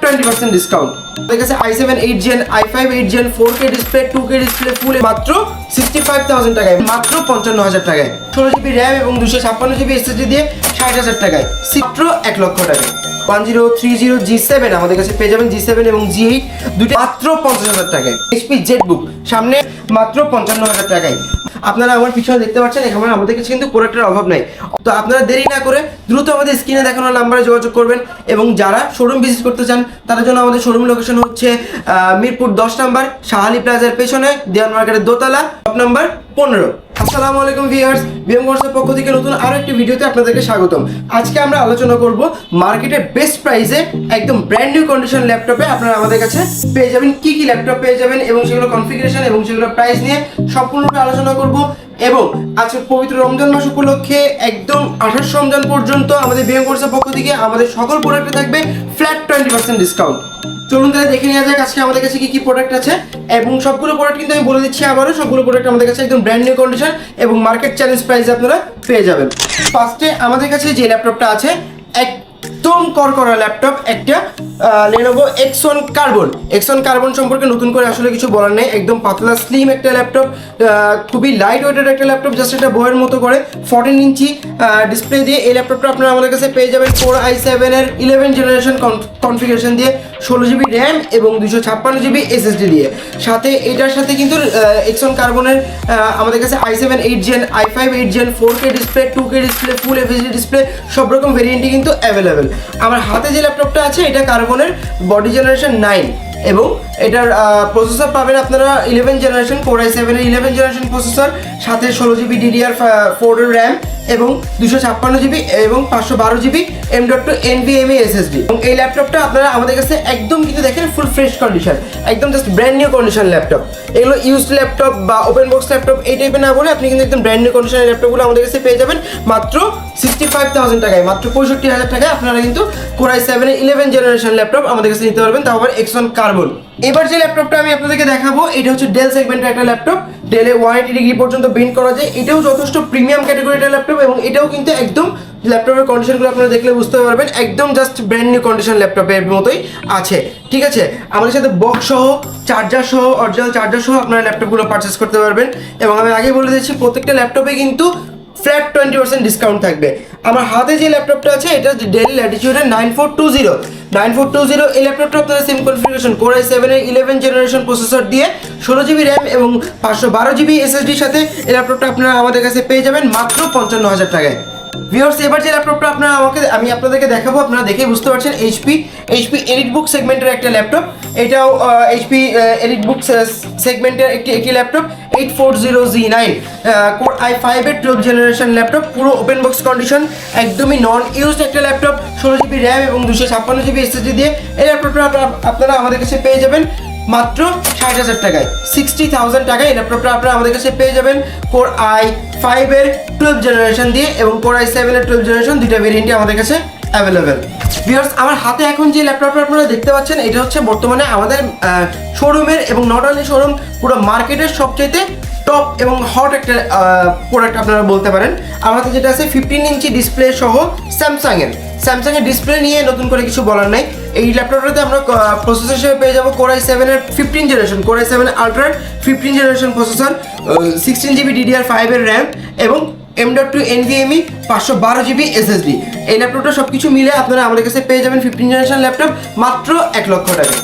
20% discount. আমাদের কাছে i7 8 Gen, i5 8 Gen 4K display, 2K display ফুল মাত্র 65,000 টাকায়, মাত্র 55,000 টাকায়। 16GB RAM এবং 256GB SSD দিয়ে 60,000 টাকায়, মাত্র 1 লক্ষ টাকায়। 1030 G7 আমাদের কাছে পেয়ে যাবেন, G7 এবং G8 দুটো মাত্র 50,000 টাকায়। HP ZBook সামনে মাত্র 55,000 টাকায়। আপনারা আমার পিছনে দেখতে পাচ্ছেন, এখানে আমাদের কাছে কিন্তু প্রোডাক্টের অভাব নাই। তো আপনারা দেরি না করে দ্রুত আমাদের স্ক্রিনে দেখানো নাম্বারে যোগাযোগ করবেন, এবং যারা শোরুম ভিজিট করতে চান তাদের জন্য আমাদের শোরুম লোকেশন হচ্ছে মিরপুর 10 নম্বর শাহালি প্লাজার পেছনে, দেওয়ান মার্কেটের দোতলা, শপ নাম্বার 15। আসসালামু আলাইকুম ভিউয়ার্স, বিএম কোর্সের পক্ষ থেকে নতুন আরো একটি ভিডিওতে আপনাদেরকে স্বাগতম। আজকে আমরা আলোচনা করব মার্কেটের বেস্ট প্রাইসে একদম ব্র্যান্ড নিউ কন্ডিশন ল্যাপটপে আপনারা আমাদের কাছে পেয়ে যাবেন কি কি ল্যাপটপ পেয়ে যাবেন, এবং সেগুলো কনফিগারেশন এবং সেগুলো প্রাইস নিয়ে সম্পূর্ণটা আলোচনা করব। এবং আজকে পবিত্র রমজান মাস উপলক্ষে একদম 28 রমজান পর্যন্ত আমাদের বিএম কোর্সের পক্ষ থেকে আমাদের সকল প্রোডাক্টে থাকবে ফ্ল্যাট 20% ডিসকাউন্ট। চলুন তাহলে দেখে নেওয়া যাক আজকে আমাদের কাছে কি কি প্রোডাক্ট আছে, এবং সবগুলো প্রোডাক্ট কিন্তু আমি বলে দিচ্ছি আবারও, সবগুলো প্রোডাক্ট আমাদের কাছে একদম ব্র্যান্ড নিউ কন্ডিশন এবং মার্কেট চ্যালেঞ্জ প্রাইসে আপনারা পেয়ে যাবেন। ফার্স্টে আমাদের কাছে যে ল্যাপটপটা আছে একদম করকরা ল্যাপটপ, একটা Lenovo X1 Carbon। X1 Carbon সম্পর্কে নতুন করে আসলে কিছু বলার নেই, একদম পাতলা স্লিম একটা ল্যাপটপ, খুবই লাইট ওয়েটের একটা ল্যাপটপ, জাস্ট এটা বইয়ের মতো করে 14 ইঞ্চি ডিসপ্লে দিয়ে এই ল্যাপটপটা আপনারা আমাদের কাছে পেয়ে যাবেন। Core i7 এর 11 জেনারেশন কনফিগারেশন দিয়ে, 16GB RAM এবং 256GB SSD দিয়ে। সাথে এটার সাথে কিন্তু X1 Carbon-এর আমাদের কাছে i7 8 Gen, i5 8 Gen 4K display, 2K display, full HD display সব রকম ভেরিয়েন্টই কিন্তু অ্যাভেলেবেল। আমার হাতে যে ল্যাপটপটা আছে এটা কার্বনের বডি জেনারেশন 9, এবং এটার প্রসেসর পাবেন আপনারা 11 জেনারেশন, Core i7 এর 11 জেনারেশন প্রসেসর, সাথে 16GB DDR4 এর RAM এবং 256GB এবং 512GB M.2 NVMe SSD। এবং এই ল্যাপটপটা আপনারা আমাদের কাছে একদম কিন্তু দেখেন ফুল ফ্রেশ কন্ডিশন, একদম just brand new condition laptop. এগুলো ইউজড ল্যাপটপ বা ওপেন বক্স ল্যাপটপ এই টাইপের না বলে আপনি কিন্তু একদম ব্র্যান্ড নিউ কন্ডিশনের ল্যাপটপগুলো আমাদের কাছে পেয়ে যাবেন মাত্র 65,000 টাকায়, মাত্র 65,000 টাকায় আপনারা কিন্তু Core i7 এর 11 জেনারেশন ল্যাপটপ আমাদের কাছে নিতে পারবেন, তাও আবার X1 Carbon। এবার যে ল্যাপটপটা আমি আপনাদেরকে দেখাবো এটা হচ্ছে ডেল সেগমেন্টের একটা ল্যাপটপ, ডেলে 180 ডিগ্রি পর্যন্ত বেন্ড করা যায়, এটাও যথেষ্ট প্রিমিয়াম ক্যাটাগরির ল্যাপটপ, এবং এটাও কিন্তু একদম ল্যাপটপের কন্ডিশনগুলো আপনারা দেখলে বুঝতে পারবেন একদম জাস্ট ব্র্যান্ড নিউ কন্ডিশন ল্যাপটপের মতোই আছে। ঠিক আছে, আমাদের সাথে বক্স সহ, চার্জার সহ, অরিজিনাল চার্জার সহ আপনারা ল্যাপটপগুলো পারচেস করতে পারবেন। এবং আমি আগে বলে দিচ্ছি প্রত্যেকটা ল্যাপটপে কিন্তু ফ্ল্যাট 20% ডিসকাউন্ট থাকবে। আমার হাতে যে ল্যাপটপটা আছে এটা ডেল ল্যাটিটিউডের 9420 এই ল্যাপটপটা আপনারা সেম কনফিগারেশন, Core i7 এর 11 জেনারেশন প্রসেসর দিয়ে 16GB RAM এবং 512GB SSD এর সাথে এই ল্যাপটপটা আপনারা আমাদের কাছে পেয়ে যাবেন মাত্র 55,000 টাকায়। ভিউয়ার্স, এবার যে ল্যাপটপটা আমি আপনাদেরকে দেখাবো, আপনারা দেখেই বুঝতে পারছেন HP EliteBook সেগমেন্টের একটা ল্যাপটপ। এটাও HP EliteBook সেগমেন্টের একটি ল্যাপটপ, 840Z9 Core i5 এর 12 জেনারেশন ল্যাপটপ, পুরো ওপেন বক্স কন্ডিশন, একদমই নন ইউজড একটা ল্যাপটপ, 16GB RAM এবং 256GB SSD দিয়ে এই ল্যাপটপটা আপনারা আমাদের কাছে পেয়ে যাবেন মাত্র 60,000 টাকায়, 60,000 টাকায় এই ল্যাপটপটা আপনারা আমাদের কাছে পেয়ে যাবেন Core i5 এর 12 জেনারেশন দিয়ে এবং Core i7 এর 12 জেনারেশন, দুইটা ভেরিয়েন্টই আমাদের কাছে অ্যাভেলেবেল। ভিউয়ার্স, আমার হাতে এখন যে ল্যাপটপটা আপনারা দেখতে পাচ্ছেন এটা হচ্ছে বর্তমানে আমাদের শোরুমের, এবং নট অনলি শোরুম, পুরো মার্কেটের সবচেয়ে টপ এবং হট একটা প্রোডাক্ট আপনারা বলতে পারেন। আমার কাছে যেটা আছে 15 ইঞ্চি ডিসপ্লে সহ স্যামসাংয়ের ডিসপ্লে নিয়ে নতুন করে কিছু বলার নাই। এই ল্যাপটপটাতে আমরা প্রসেসর হিসেবে পেয়ে যাবো Core i7 এর 15 generation, Core i7 Ultra 15 generation processor, 16GB DDR5 এর RAM এবং M.2 NVMe 512GB SSD। এই ল্যাপটপটা সব কিছু মিলে আপনারা আমাদের কাছে পেয়ে যাবেন 15 জেনারেশন ল্যাপটপ মাত্র 1 লক্ষ টাকা।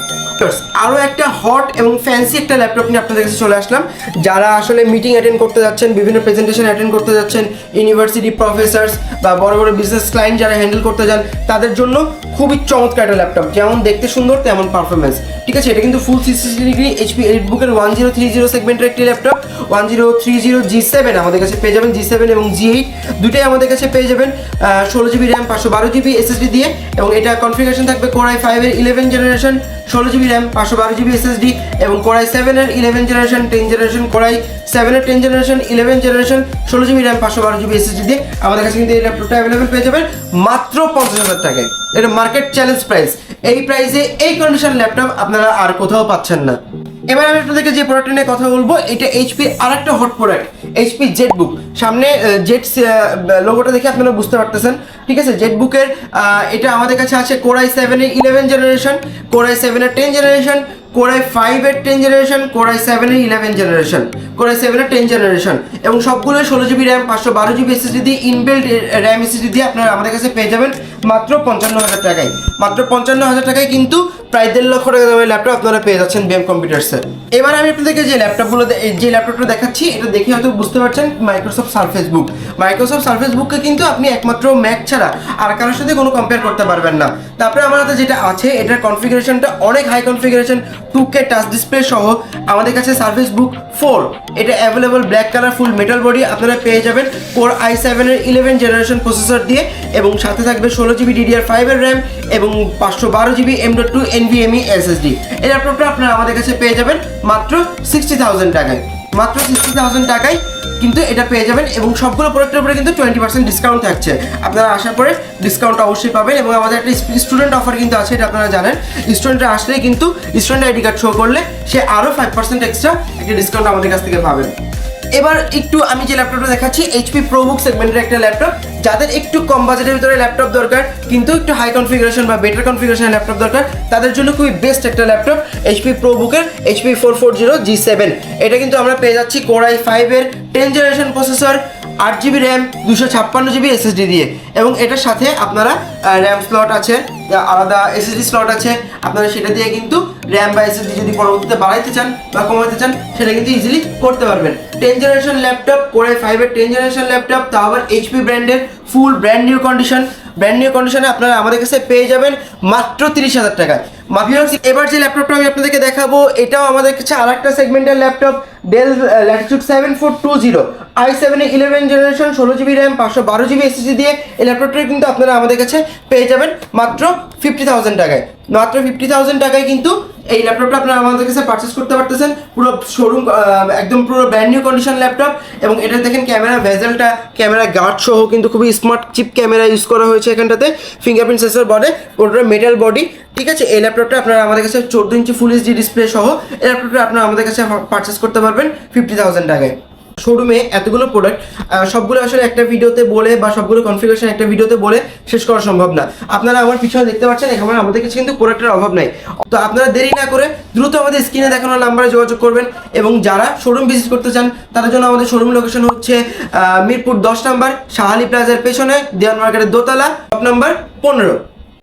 আরও একটা হট এবং ফ্যান্সি একটা ল্যাপটপ নিয়ে আপনাদের কাছে চলে আসলাম। যারা আসলে মিটিং অ্যাটেন্ড করতে যাচ্ছেন, বিভিন্ন প্রেজেন্টেশন অ্যাটেন্ড করতে যাচ্ছেন, ইউনিভার্সিটি প্রফেসর্স বা বড় বড় বিজনেস ক্লায়েন্ট যারা হ্যান্ডেল করতে যান, তাদের জন্য খুবই চমৎকার একটা ল্যাপটপ, যেমন দেখতে সুন্দর তেমন পারফরমেন্স। ঠিক আছে, এটা কিন্তু ফুল 360 ডিগ্রি HP EliteBook-এর 1030 সেগমেন্টের একটি ল্যাপটপ, 1030 G7 আমাদের কাছে পেয়ে যাবেন, G7 এবং G8 দুটোই আমাদের কাছে পেয়ে যাবেন 16GB RAM 512GB SSD দিয়ে, এবং এটা কনফিগারেশন থাকবে Core i5 এর 11 generation, 16GB RAM 512GB SSD এবং Core i7 এর 11 জেনারেশন 10 জেনারেশন, Core i7 এর 10 generation 11 generation 16GB RAM 512GB SSD দিয়ে আমাদের কাছে কিন্তু এই ল্যাপটপটা অ্যাভেলেবেল পেয়ে যাবেন মাত্র 50,000 টাকায়। এটা মার্কেট চ্যালেঞ্জ প্রাইস, এই প্রাইসে এই কন্ডিশন ল্যাপটপ আপনারা আর কোথাও পাচ্ছেন না। এবার আমি আপনাদেরকে যে প্রোডাক্টটা নিয়ে কথা বলবো, এটা এইচপি আরেকটা হট প্রোডাক্ট, এইচপি জেটবুক। সামনে জেট লোগোটা দেখে আপনারা বুঝতে পারতেছেন, ঠিক আছে। জেটবুকের এটা আমাদের কাছে আছে কোর i7 এর 11 জেনারেশন, কোর i7 এর 10 জেনারেশন, কোর i5 এর 10 জেনারেশন, কোর i7 এর 11 জেনারেশন, কোর i7 এর 10 জেনারেশন, এবং সবগুলো 16GB র্যাম 512GB SSD দিয়ে ইনবিল্ট র্যাম SSD দিয়ে আপনারা আমাদের কাছে পেয়ে যাবেন মাত্র 55,000 টাকায়। মাত্র 55,000 টাকায় কিন্তু প্রায় 1.5 লক্ষ টাকা দামের ল্যাপটপ আপনারা পেয়ে যাচ্ছেন বিএম কম্পিউটার্সে। এবার আমি আপনাদেরকে যে ল্যাপটপটা দেখাচ্ছি, এটা দেখে হয়তো বুঝতে পারছেন মাইক্রোসফট সারফেস বুক। মাইক্রোসফট সারফেস বুককে কিন্তু আপনি একমাত্র ম্যাক ছাড়া আর কারোর সাথে কোনো কম্পেয়ার করতে পারবেন না। তারপরে আমার হাতে যেটা আছে, এটার কনফিগারেশনটা অনেক high configuration, 2K touch display সহ আমাদের কাছে সারফেস বুক 4, এটা অ্যাভেলেবল ব্ল্যাক কালার ফুল মেটাল বডি আপনারা পেয়ে যাবেন কোর i7 এর 11 জেনারেশন প্রসেসর দিয়ে, এবং সাথে থাকবে 16GB DDR5 এর র্যাম এবং 512GB M.2 NVMe SSD। এই ল্যাপটপটা আপনারা আমাদের কাছে পেয়ে যাবেন মাত্র 60,000 টাকায়। মাত্র 60,000 টাকায় কিন্তু এটা পেয়ে যাবেন, এবং সবগুলো প্রোডাক্টের উপরে কিন্তু 20% ডিসকাউন্ট থাকছে। আপনারা আসার পরে ডিসকাউন্ট অবশ্যই পাবেন, এবং আমাদের একটা স্টুডেন্ট অফার কিন্তু আছে, এটা আপনারা জানেন। স্টুডেন্টরা আসলেই কিন্তু স্টুডেন্ট আইডি কার্ড শো করলে সে আরও 5% এক্সট্রা একটা ডিসকাউন্ট আমাদের কাছ থেকে পাবেন। এবার একটু আমি যে ল্যাপটপটা দেখাচ্ছি, এইচপি প্রোবুক সেগমেন্টের একটা ল্যাপটপ। যাদের একটু কম বাজেটের ভিতরে ল্যাপটপ দরকার কিন্তু একটু হাই কনফিগারেশন বা বেটার কনফিগারেশনের ল্যাপটপ দরকার, তাদের জন্য খুবই বেস্ট একটা ল্যাপটপ এইচপি প্রোবুকের HP 440 G7। এটা কিন্তু আমরা পেয়ে যাচ্ছি কোর i5 এর 10 generation processor, 8GB RAM 256GB SSD দিয়ে, এবং এটার সাথে আপনারা র্যাম স্লট আছে, আলাদা SSD স্লট আছে, আপনারা সেটা দিয়ে কিন্তু র্যাম বা SSD যদি পরবর্তীতে বাড়াইতে চান বা কমাতে চান সেটা কিন্তু ইজিলি করতে পারবেন। 10 জেনারেশন ল্যাপটপ, কোর i5 এর 10 জেনারেশন ল্যাপটপ, তাও আবার HP ব্র্যান্ডের ফুল ব্র্যান্ড নিউ কন্ডিশনে আপনারা আমাদের কাছে পেয়ে যাবেন মাত্র 30,000 টাকায়। এবার যে ল্যাপটপটা আমি আপনাদেরকে দেখাবো, এটাও আমাদের কাছে আরেকটা সেগমেন্টের ল্যাপটপ, ডেল ল্যাটিটিউড 7420 i7 এর 11 generation, 16GB RAM 512GB SSD দিয়ে এই ল্যাপটপটা কিন্তু আপনারা আমাদের কাছে পেয়ে যাবেন মাত্র 50,000 টাকায়। মাত্র 50,000 টাকায় কিন্তু এই ল্যাপটপটা আপনারা আমাদের কাছে পারচেস করতে পারতেছেন, পুরো শোরুম একদম পুরো ব্র্যান্ড নিউ কন্ডিশন ল্যাপটপ। এবং এটা দেখেন ক্যামেরা ভেজেলটা, ক্যামেরা গার্ড সহ কিন্তু খুবই স্মার্ট চিপ ক্যামেরা ইউজ করা হয়েছে এখানটাতে, ফিঙ্গারপ্রিন্ট সেন্সর বডি, পুরোটা মেটাল বডি, ঠিক আছে। এই ল্যাপটপটা আপনারা আমাদের কাছে 14 ইঞ্চি ফুল এইচডি ডিসপ্লে সহ এই ল্যাপটপটা আপনারা আমাদের কাছে পারচেস করতে পারবেন 50,000 টাকায়। শোরুমে এতগুলো প্রোডাক্ট সবগুলো আসলে একটা ভিডিওতে বলে বা সবগুলো কনফিগারেশন একটা ভিডিওতে বলে শেষ করা সম্ভব না। আপনারা আমার পিছনে দেখতে পাচ্ছেন, এখানে আমাদের কাছে কিন্তু প্রোডাক্টের অভাব নাই। তো আপনারা দেরি না করে দ্রুত আমাদের স্ক্রিনে দেখানো নাম্বারে যোগাযোগ করবেন, এবং যারা শোরুম ভিজিট করতে চান তাদের জন্য আমাদের শোরুম লোকেশন হচ্ছে মিরপুর 10 নম্বর শাহালি প্লাজার পেছনে, দেওয়ান মার্কেটের দোতলা, শপ নাম্বার 15।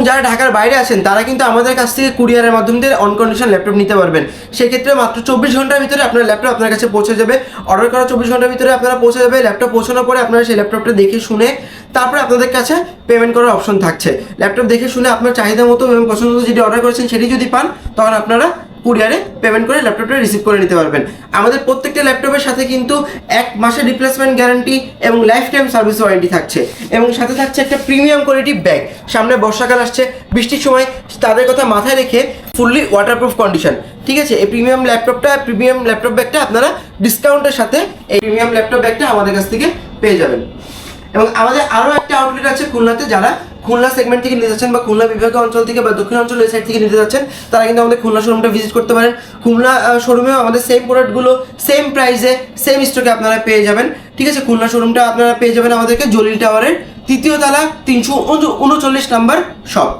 যারা ঢাকার বাইরে আছেন তারা কিন্তু আমাদের কাছ থেকে কুরিয়ারের মাধ্যমে অন কন্ডিশন ল্যাপটপ নিতে পারবেন। সেক্ষেত্রে মাত্র 24 ঘন্টার ভিতরে আপনার ল্যাপটপ আপনার কাছে পৌঁছে যাবে। অর্ডার করা 24 ঘন্টার ভিতরে আপনারা পৌঁছে যাবে। ল্যাপটপ পৌঁছানোর পরে আপনারা সেই ল্যাপটপটা দেখে শুনে তারপরে আপনাদের কাছে পেমেন্ট করার অপশন থাকছে। ল্যাপটপ দেখে শুনে আপনার চাহিদা মতো এবং পছন্দ মতো যেটি অর্ডার করেছেন সেটি যদি পান, তখন আপনারা কুরিয়ারে পেমেন্ট করে ল্যাপটপটা রিসিভ করে নিতে পারবেন। আমাদের প্রত্যেকটা ল্যাপটপের সাথে কিন্তু 1 মাসের রিপ্লেসমেন্ট গ্যারান্টি এবং লাইফ টাইম সার্ভিস ওয়ারেন্টি থাকছে, এবং সাথে থাকছে একটা প্রিমিয়াম কোয়ালিটি ব্যাগ। সামনে বর্ষাকাল আসছে, বৃষ্টির সময় তাদের কথা মাথায় রেখে ফুললি ওয়াটারপ্রুফ কন্ডিশন, ঠিক আছে। এই প্রিমিয়াম ল্যাপটপ ব্যাগটা আপনারা ডিসকাউন্টের সাথে এই প্রিমিয়াম ল্যাপটপ ব্যাগটা আমাদের কাছ থেকে পেয়ে যাবেন। এবং আমাদের আরও একটা আউটলেট আছে খুলনাতে, যারা খুলনা সেগমেন্ট থেকে নিতে যাচ্ছেন বা খুলনা বিভাগীয় অঞ্চল থেকে বা দক্ষিণ অঞ্চল এই সাইড থেকে নিতে যাচ্ছেন, তারা কিন্তু আমাদের খুলনা শোরুমটা ভিজিট করতে পারেন। খুলনা শোরুমেও আমাদের সেম প্রোডাক্টগুলো সেম প্রাইসে সেম স্টকে আপনারা পেয়ে যাবেন, ঠিক আছে। খুলনা শোরুমটা আপনারা পেয়ে যাবেন আমাদেরকে জলিল টাওয়ারের 3য় তলা 339 নাম্বার শপ।